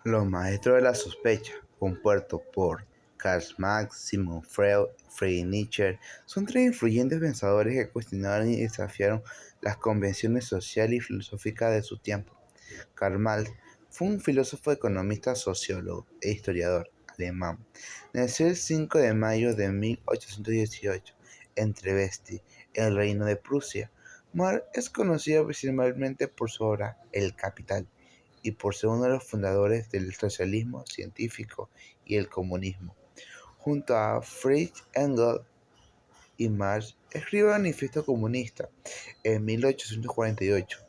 Los maestros de la sospecha, compuestos por Karl Marx, Sigmund Freud, Friedrich Nietzsche, son tres influyentes pensadores que cuestionaron y desafiaron las convenciones sociales y filosóficas de su tiempo. Karl Marx fue un filósofo, economista, sociólogo e historiador alemán. Nació el 5 de mayo de 1818 en Trebesti, en el Reino de Prusia. Marx es conocido principalmente por su obra El Capital y por ser uno de los fundadores del socialismo científico y el comunismo. Junto a Friedrich Engels y Marx, escribe el Manifiesto Comunista en 1848.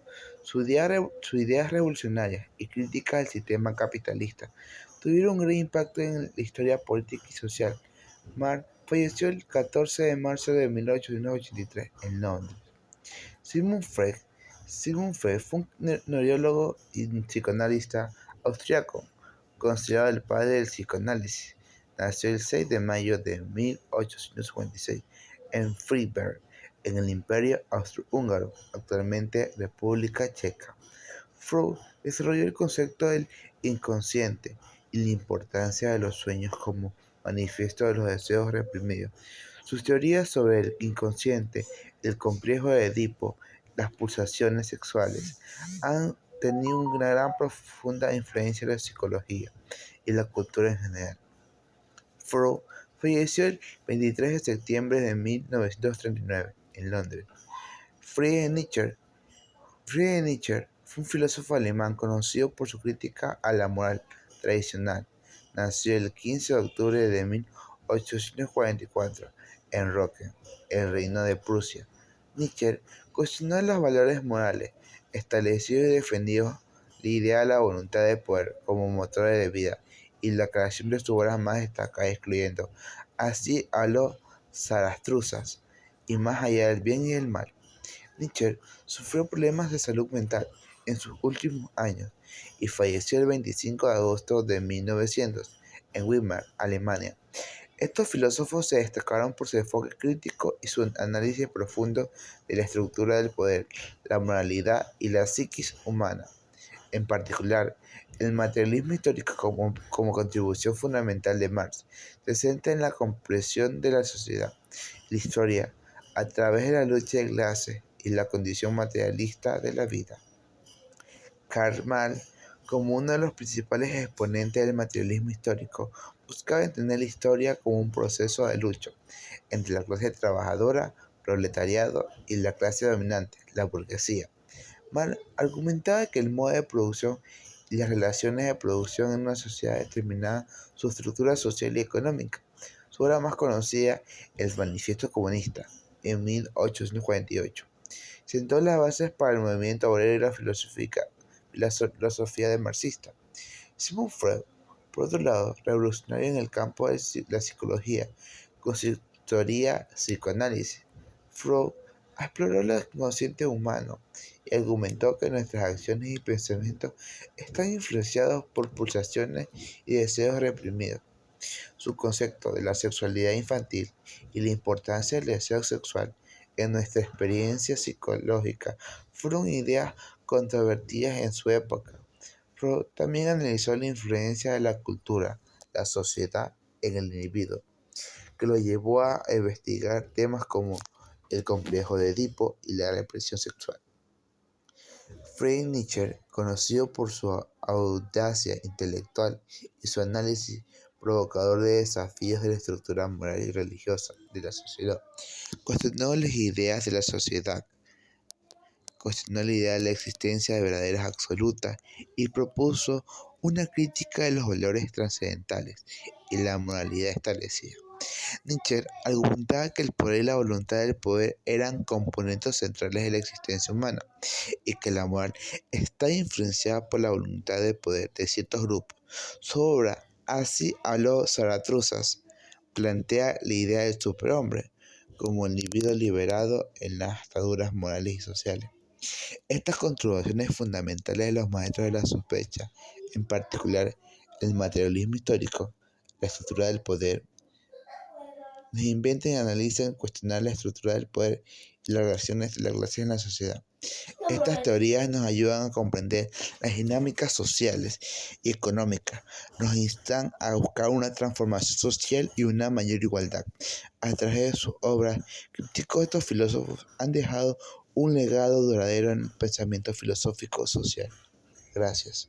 Sus ideas revolucionarias y críticas al sistema capitalista tuvieron un gran impacto en la historia política y social. Marx falleció el 14 de marzo de 1883 en Londres. Sigmund Freud. Sigmund Freud fue un neurólogo y psicoanalista austriaco, considerado el padre del psicoanálisis. Nació el 6 de mayo de 1856 en Freiberg, en el Imperio Austrohúngaro, actualmente República Checa. Freud desarrolló el concepto del inconsciente y la importancia de los sueños como manifiesto de los deseos reprimidos. Sus teorías sobre el inconsciente, el complejo de Edipo, las pulsaciones sexuales, han tenido una gran profunda influencia en la psicología y la cultura en general. Freud falleció el 23 de septiembre de 1939 en Londres. Friedrich Nietzsche. Friedrich Nietzsche fue un filósofo alemán conocido por su crítica a la moral tradicional. Nació el 15 de octubre de 1844 en Rocken, el Reino de Prusia. Nietzsche cuestionó los valores morales establecidos y defendió la idea de la voluntad de poder como motor de vida y la creación de sus obras más destacadas, excluyendo así a los Zarastruzas y más allá del bien y del mal. Nietzsche sufrió problemas de salud mental en sus últimos años y falleció el 25 de agosto de 1900 en Weimar, Alemania. Estos filósofos se destacaron por su enfoque crítico y su análisis profundo de la estructura del poder, la moralidad y la psiquis humana. En particular, el materialismo histórico como contribución fundamental de Marx se centra en la comprensión de la sociedad, la historia, a través de la lucha de clases y la condición materialista de la vida. Karl Marx, como uno de los principales exponentes del materialismo histórico, buscaba entender la historia como un proceso de lucha entre la clase trabajadora, proletariado, y la clase dominante, la burguesía. Marx argumentaba que el modo de producción y las relaciones de producción en una sociedad determinaban su estructura social y económica. Su obra más conocida, El Manifiesto Comunista, en 1848, sentó las bases para el movimiento obrero y la filosofía de marxista. Sigmund Freud, por otro lado, revolucionario en el campo de la psicología, con su teoría psicoanálisis. Freud exploró el inconsciente humano y argumentó que nuestras acciones y pensamientos están influenciados por pulsaciones y deseos reprimidos. Su concepto de la sexualidad infantil y la importancia del deseo sexual en nuestra experiencia psicológica fueron ideas controvertidas en su época. Freud también analizó la influencia de la cultura, la sociedad en el individuo, que lo llevó a investigar temas como el complejo de Edipo y la represión sexual. Friedrich Nietzsche, conocido por su audacia intelectual y su análisis provocador de desafíos de la estructura moral y religiosa de la sociedad, cuestionó las ideas de la sociedad, cuestionó la idea de la existencia de verdaderas absolutas y propuso una crítica de los valores trascendentales y la moralidad establecida. Nietzsche argumentaba que el poder y la voluntad del poder eran componentes centrales de la existencia humana y que la moral está influenciada por la voluntad de poder de ciertos grupos. Su obra, Así habló Zarathustra, plantea la idea del superhombre como el individuo liberado en las ataduras morales y sociales. Estas contribuciones fundamentales de los maestros de la sospecha, en particular el materialismo histórico, la estructura del poder, nos inventan y analizan cuestionar la estructura del poder y las relaciones de la clase en la sociedad. Estas teorías nos ayudan a comprender las dinámicas sociales y económicas, nos instan a buscar una transformación social y una mayor igualdad. A través de sus obras, críticos de estos filósofos han dejado un legado duradero en el pensamiento filosófico social. Gracias.